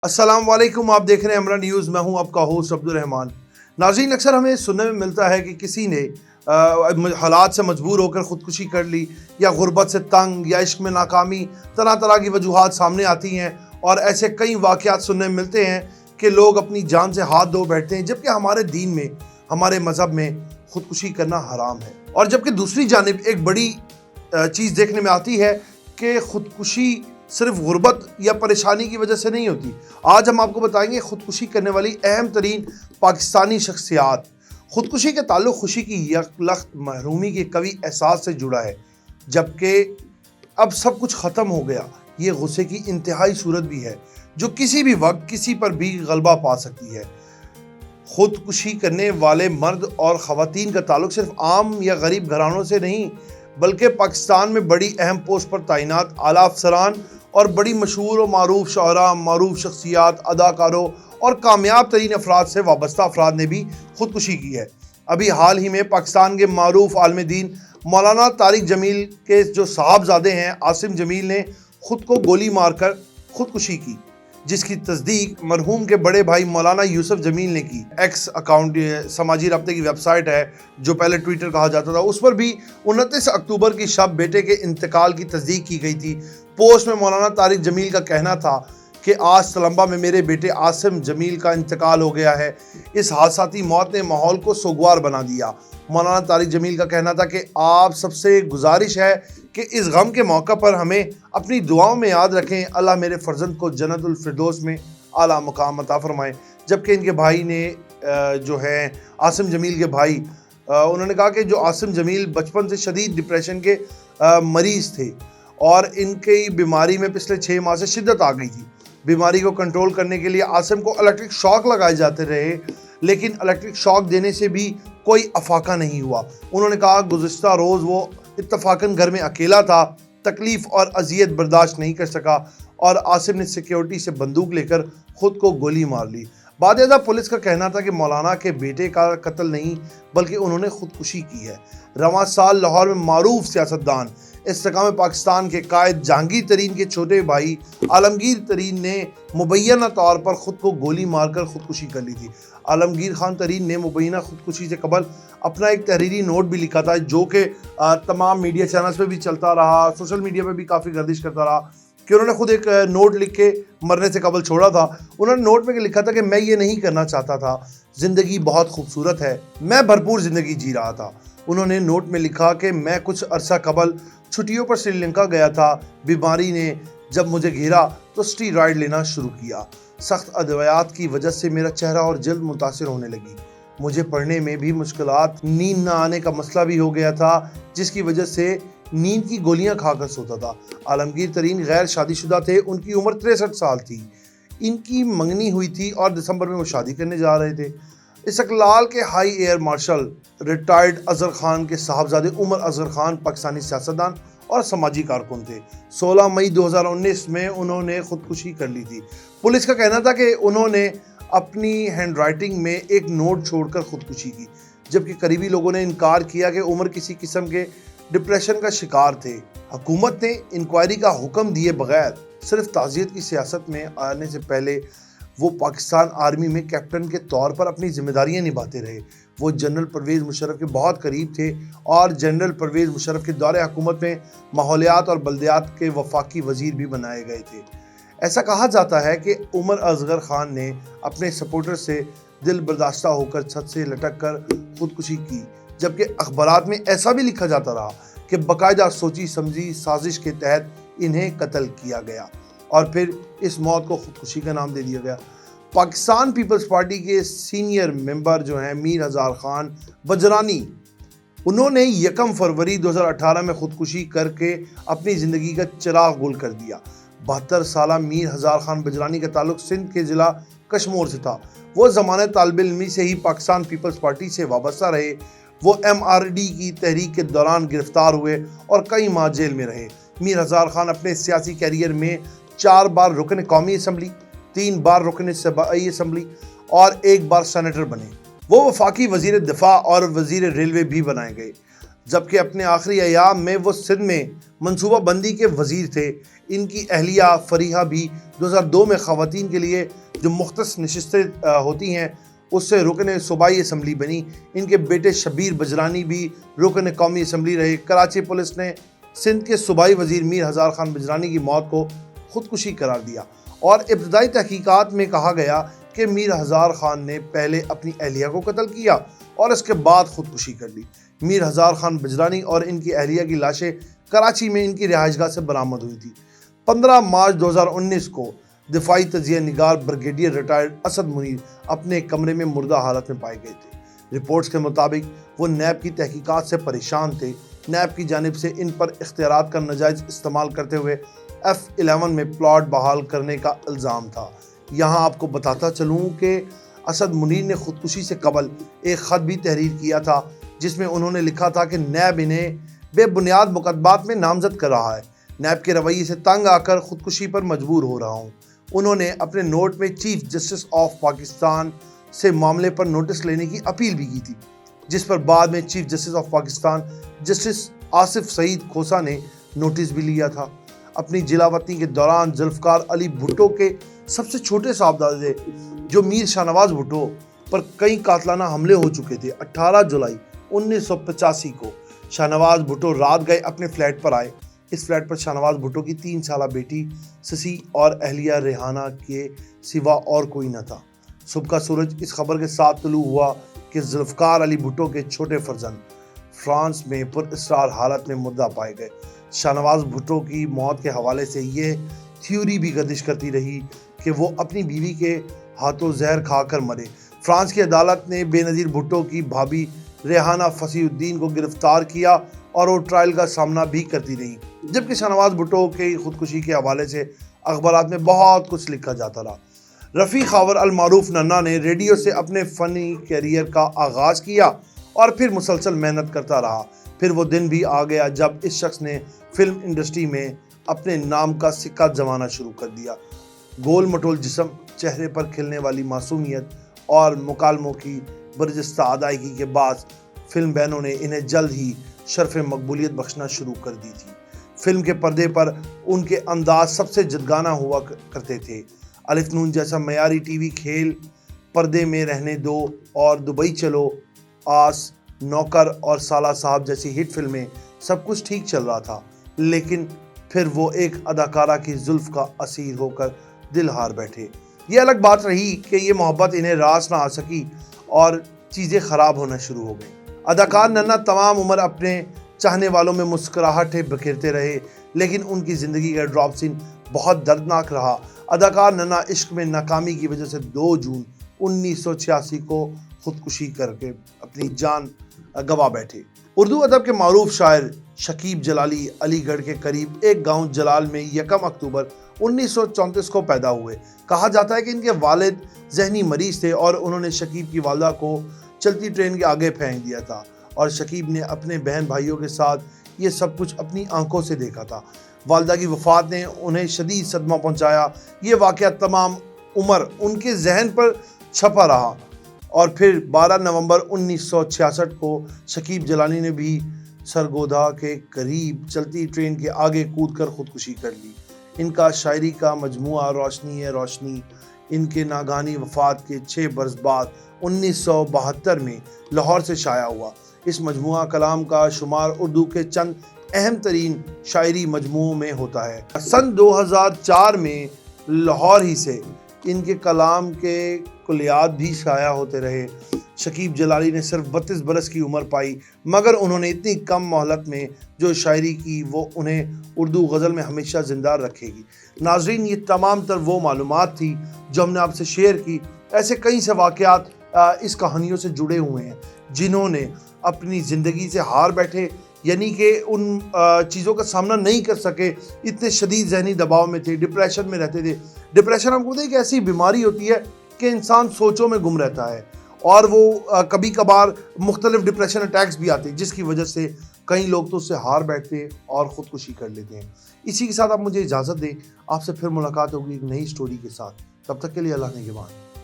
अस्सलाम वालेकुम, आप देख रहे हैं अमरा न्यूज़। मैं हूं आपका होस्ट अब्दुल रहमान। नाज़रीन, अक्सर हमें सुनने में मिलता है कि किसी ने हालात से मजबूर होकर ख़ुदकुशी कर ली, या गुर्बत से तंग, या इश्क में नाकामी, तरह तरह की वजूहात सामने आती हैं। और ऐसे कई वाक़यात सुनने में मिलते हैं कि लोग अपनी जान से हाथ धो बैठते हैं, जबकि हमारे दीन में, हमारे मज़हब में ख़ुदकुशी करना हराम है। और जबकि दूसरी जानिब एक बड़ी चीज़ देखने में आती है कि ख़ुदकुशी सिर्फ गुर्बत या परेशानी की वजह से नहीं होती। आज हम आपको बताएंगे ख़ुदकुशी करने वाली अहम तरीन पाकिस्तानी शख्सियात। ख़ुदकुशी के ताल्लुक़ खुशी की यकलख्त महरूमी के कवी एहसास से जुड़ा है, जबकि अब सब कुछ ख़त्म हो गया। ये गुस्से की इंतहाई सूरत भी है, जो किसी भी वक्त किसी पर भी गलबा पा सकती है। ख़ुदकुशी करने वाले मर्द और ख़वातीन का ताल्लुक़ सिर्फ आम या गरीब घरानों से नहीं, बल्कि पाकिस्तान में बड़ी अहम पोस्ट पर तैनात आला अफसरान और बड़ी मशहूर और मारूफ शोहरा, मारूफ शख्सियात, अदाकारों और कामयाब तरीन अफराद से वाबस्ता अफराद ने भी ख़ुदकुशी की है। अभी हाल ही में पाकिस्तान के मारूफ आलिम दीन मौलाना तारिक जमील के जो साहबजादे हैं आसिम जमील ने ख़ुद को गोली मारकर ख़ुदकुशी की, जिसकी तस्दीक मरहूम के बड़े भाई मौलाना यूसुफ जमील ने की। एक्स अकाउंट समाजी राब्ते की वेबसाइट है, जो पहले ट्विटर कहा जाता था, उस पर भी 29 अक्टूबर की शब बेटे के इंतकाल की तस्दीक की गई थी। पोस्ट में मौलाना तारिक जमील का कहना था कि आज तलम्बा में मेरे बेटे आसिम जमील का इंतकाल हो गया है। इस हादसाती मौत ने माहौल को सोगवार बना दिया। मौलाना तारिक जमील का कहना था कि आप सबसे गुजारिश है कि इस गम के मौका पर हमें अपनी दुआओं में याद रखें। अल्लाह मेरे फर्जंद को जन्नतुल फिरदौस में आला मकाम अता फरमाए। जबकि इनके भाई ने जो है आसिम जमील के भाई, उन्होंने कहा कि जो आसिम जमील बचपन से शदीद डिप्रेशन के मरीज़ थे और इनकी बीमारी में पिछले 6 माह से शिद्दत आ गई थी। बीमारी को कंट्रोल करने के लिए आसिम को इलेक्ट्रिक शॉक लगाए जाते रहे, लेकिन इलेक्ट्रिक शॉक देने से भी कोई अफाका नहीं हुआ। उन्होंने कहा गुज़िश्ता रोज़ वो इत्तफाकन घर में अकेला था, तकलीफ़ और अजियत बर्दाश्त नहीं कर सका और आसिम ने सिक्योरिटी से बंदूक लेकर ख़ुद को गोली मार ली। बाकायदा पुलिस का कहना था कि मौलाना के बेटे का कत्ल नहीं, बल्कि उन्होंने ख़ुदकुशी की है। रवां साल लाहौर में मारूफ सियासतदान इस्तेकाम पाकिस्तान के कायद जहांगीर तरीन के छोटे भाई आलमगीर तरीन ने मुबैना तौर पर ख़ुद को गोली मारकर ख़ुदकुशी कर ली थी। आलमगीर खान तरीन ने मुबैना ख़ुदकुशी से कबल अपना एक तहरीरी नोट भी लिखा था, जो कि तमाम मीडिया चैनल्स पे भी चलता रहा, सोशल मीडिया पे भी काफ़ी गर्दिश करता रहा कि उन्होंने खुद एक नोट लिख के मरने से कबल छोड़ा था। उन्होंने नोट में लिखा था कि मैं ये नहीं करना चाहता था, ज़िंदगी बहुत खूबसूरत है, मैं भरपूर ज़िंदगी जी रहा था। उन्होंने नोट में लिखा कि मैं कुछ अरसा कबल छुट्टियों पर श्रीलंका गया था। बीमारी ने जब मुझे घेरा तो स्टीरॉयड लेना शुरू किया। सख्त अदवियात की वजह से मेरा चेहरा और जल्द मुतासिर होने लगी। मुझे पढ़ने में भी मुश्किलात, नींद ना आने का मसला भी हो गया था, जिसकी वजह से नींद की गोलियां खाकर सोता था। आलमगीर तरीन गैर शादीशुदा थे, उनकी उम्र 63 साल थी। इनकी मंगनी हुई थी और दिसंबर में वो शादी करने जा रहे थे। इस्तिकलाल के high air marshal retired Azhar Khan के साहबजादे उमर अजहर खान पाकिस्तानी सियासतदान और समाजी कारकुन थे। 16 मई 2019 में उन्होंने ख़ुदकुशी कर ली थी। पुलिस का कहना था कि उन्होंने अपनी हैंड राइटिंग में एक नोट छोड़कर ख़ुदकुशी की, जबकि करीबी लोगों ने इनकार किया कि उमर किसी किस्म के डिप्रेशन का शिकार थे। हुकूमत ने इंक्वायरी का हुक्म दिए बगैर सिर्फ ताज़ियत की सियासत में आने से पहले वो पाकिस्तान आर्मी में कैप्टन के तौर पर अपनी जिम्मेदारियां निभाते रहे। वो जनरल परवेज़ मुशर्रफ के बहुत करीब थे और जनरल परवेज़ मुशर्रफ के दौरे हुकूमत में माहौलियात और बल्दियात के वफाकी वजीर भी बनाए गए थे। ऐसा कहा जाता है कि उमर अजहर खान ने अपने सपोर्टर से दिल बर्दाश्ता होकर छत से लटक कर ख़ुदकुशी की, जबकि अखबारात में ऐसा भी लिखा जाता रहा कि बाकायदा सोची समझी साजिश के तहत इन्हें कत्ल किया गया और फिर इस मौत को ख़ुदकुशी का नाम दे दिया गया। पाकिस्तान पीपल्स पार्टी के सीनियर मेंबर जो हैं मीर हज़ार खान बजरानी, उन्होंने 1 फरवरी 2018 में ख़ुदकुशी करके अपनी ज़िंदगी का चिराग गुल कर दिया। 72 साला मीर हज़ार खान बजरानी का ताल्लुक़ सिंध के ज़िला कश्मोर से था। वो ज़माने तालिब इल्मी से ही पाकिस्तान पीपल्स पार्टी से वाबस्ता रहे। वो MRD की तहरीक के दौरान गिरफ्तार हुए और कई माह जेल में रहे। मीर हज़ार खान अपने सियासी कैरियर में 4 बार रुकन कौमी असम्बली, 3 बार रुकन सूबाई असम्बली और 1 बार सेनेटर बने। वो वफाकी वज़ीर दिफा और वज़ीर रेलवे भी बनाए गए, जबकि अपने आखिरी अयाम में वो सिंध में منصوبہ بندی کے وزیر تھے۔ ان کی اہلیہ فریحہ بھی 2002 میں خواتین کے لیے جو مختص نشستیں ہوتی ہیں اس سے رکن صوبائی اسمبلی بنی۔ ان کے بیٹے شبیر بجرانی بھی رکن قومی اسمبلی رہے۔ کراچی پولیس نے سندھ کے صوبائی وزیر میر ہزار خان بجرانی کی موت کو خودکشی قرار دیا اور ابتدائی تحقیقات میں کہا گیا کہ میر ہزار خان نے پہلے اپنی اہلیہ کو قتل کیا اور اس کے بعد خودکشی کر لی۔ میر ہزار خان بجرانی اور ان کی اہلیہ کی لاشیں کراچی میں ان کی رہائش گاہ سے برآمد ہوئی تھی۔ 15 مارچ 2019 کو دفاعی تجزیہ نگار بریگیڈیئر ریٹائرڈ اسد منیر اپنے کمرے میں مردہ حالت میں پائے گئے تھے۔ رپورٹس کے مطابق وہ نیب کی تحقیقات سے پریشان تھے۔ نیب کی جانب سے ان پر اختیارات کا ناجائز استعمال کرتے ہوئے F11 میں پلاٹ بحال کرنے کا الزام تھا۔ یہاں آپ کو بتاتا چلوں کہ اسد منیر نے خودکشی سے قبل ایک خط بھی تحریر کیا تھا جس میں انہوں نے لکھا تھا کہ نیب انہیں بے بنیاد مقدمات میں نامزد کر رہا ہے۔ نیب کے رویے سے تنگ آ کر خودکشی پر مجبور ہو رہا ہوں۔ انہوں نے اپنے نوٹ میں چیف جسٹس آف پاکستان سے معاملے پر نوٹس لینے کی اپیل بھی کی تھی، جس پر بعد میں chief justice of Pakistan justice Asif Saeed Khosa نے نوٹس بھی لیا تھا۔ اپنی جلا وطنی کے دوران ذوالفقار علی بھٹو کے سب سے چھوٹے صاحبزادے جو میر شاہنواز بھٹو پر کئی قاتلانہ حملے ہو چکے تھے، 18 جولائی 1985 کو شاہنواز بھٹو رات گئے اپنے فلیٹ پر آئے۔ اس فلیٹ پر شاہنواز بھٹو کی 3 سالہ بیٹی سسی اور اہلیہ ریحانہ کے سوا اور کوئی نہ تھا۔ صبح کا سورج اس خبر کے ساتھ طلوع ہوا کہ ذوالفقار علی بھٹو کے چھوٹے فرزند فرانس میں پر اسرار حالت میں مردہ پائے گئے۔ شاہنواز بھٹو کی موت کے حوالے سے یہ تھیوری بھی گردش کرتی رہی کہ وہ اپنی بیوی کے ہاتھوں زہر کھا کر مرے۔ فرانس کی عدالت نے بے نظیر بھٹو کی بھابی ریحانہ فصیح الدین کو گرفتار کیا اور وہ ٹرائل کا سامنا بھی کرتی رہی، جبکہ شاہنواز بھٹو کی خودکشی کے حوالے سے اخبارات میں بہت کچھ لکھا جاتا رہا۔ رفیع خاور المعروف ننا نے ریڈیو سے اپنے فنی کیریئر کا آغاز کیا اور پھر مسلسل محنت کرتا رہا۔ پھر وہ دن بھی آ گیا جب اس شخص نے فلم انڈسٹری میں اپنے نام کا سکہ جمانا شروع کر دیا۔ گول مٹول جسم، چہرے پر کھلنے والی معصومیت اور مکالموں کی برجستہ ادائیگی کے باعث فلم بینوں نے انہیں جلد ہی شرف مقبولیت بخشنا شروع کر دی تھی۔ فلم کے پردے پر ان کے انداز سب سے جدگانہ ہوا کرتے تھے۔ الف نون جیسا معیاری ٹی وی کھیل، پردے میں رہنے دو اور دبئی چلو، آس، نوکر اور سالہ صاحب جیسی ہٹ فلمیں، سب کچھ ٹھیک چل رہا تھا، لیکن پھر وہ ایک اداکارہ کی زلف کا اسیر ہو کر دل ہار بیٹھے۔ یہ الگ بات رہی کہ یہ محبت انہیں راس نہ آ سکی اور چیزیں خراب ہونا شروع ہو گئیں۔ اداکار ننا تمام عمر اپنے چاہنے والوں میں مسکراہٹیں بکھیرتے رہے، لیکن ان کی زندگی کا ڈراپ سین بہت دردناک رہا۔ اداکار ننا عشق میں ناکامی کی وجہ سے 2 جون 1986 کو خودکشی کر کے اپنی جان گنوا بیٹھے۔ اردو ادب کے معروف شاعر شکیب جلالی علی گڑھ کے قریب ایک گاؤں جلال میں 1 اکتوبر 1934 کو پیدا ہوئے۔ کہا جاتا ہے کہ ان کے والد ذہنی مریض تھے اور انہوں نے شکیب کی والدہ کو چلتی ٹرین کے آگے پھینک دیا تھا اور شکیب نے اپنے بہن بھائیوں کے ساتھ یہ سب کچھ اپنی آنکھوں سے دیکھا تھا۔ والدہ کی وفات نے انہیں شدید صدمہ پہنچایا۔ یہ واقعہ تمام عمر ان کے ذہن پر چھپا رہا اور پھر 12 نومبر 1966 کو شکیب جلالی نے بھی سرگودا کے قریب چلتی ٹرین کے آگے کود کر خودکشی کر لی۔ ان کا شاعری کا مجموعہ روشنی ہے روشنی ان کے ناگہانی وفات کے 6 برس بعد 1972 میں لاہور سے شائع ہوا۔ اس مجموعہ کلام کا شمار اردو کے چند اہم ترین شاعری مجموعوں میں ہوتا ہے۔ سن 2004 میں لاہور ہی سے ان کے کلام کے کلیات بھی شائع ہوتے رہے۔ شکیب جلالی نے صرف 32 برس کی عمر پائی، مگر انہوں نے اتنی کم مہلت میں جو شاعری کی وہ انہیں اردو غزل میں ہمیشہ زندہ رکھے گی۔ ناظرین، یہ تمام تر وہ معلومات تھی جو ہم نے آپ سے شیئر کی۔ ایسے کئی سے واقعات اس کہانیوں سے جڑے ہوئے ہیں جنہوں نے اپنی زندگی سے ہار بیٹھے، یعنی کہ ان چیزوں کا سامنا نہیں کر سکے، اتنے شدید ذہنی دباؤ میں تھے، ڈپریشن میں رہتے تھے۔ ڈپریشن ہم کو ایک ایسی بیماری ہوتی ہے کہ انسان سوچوں میں گم رہتا ہے اور وہ کبھی کبھار مختلف ڈپریشن اٹیکس بھی آتے ہیں، جس کی وجہ سے کئی لوگ تو اس سے ہار بیٹھتے ہیں اور خودکشی کر لیتے ہیں۔ اسی کے ساتھ آپ مجھے اجازت دیں، آپ سے پھر ملاقات ہوگی ایک نئی سٹوری کے ساتھ۔ تب تک کے لیے اللہ نگہبان۔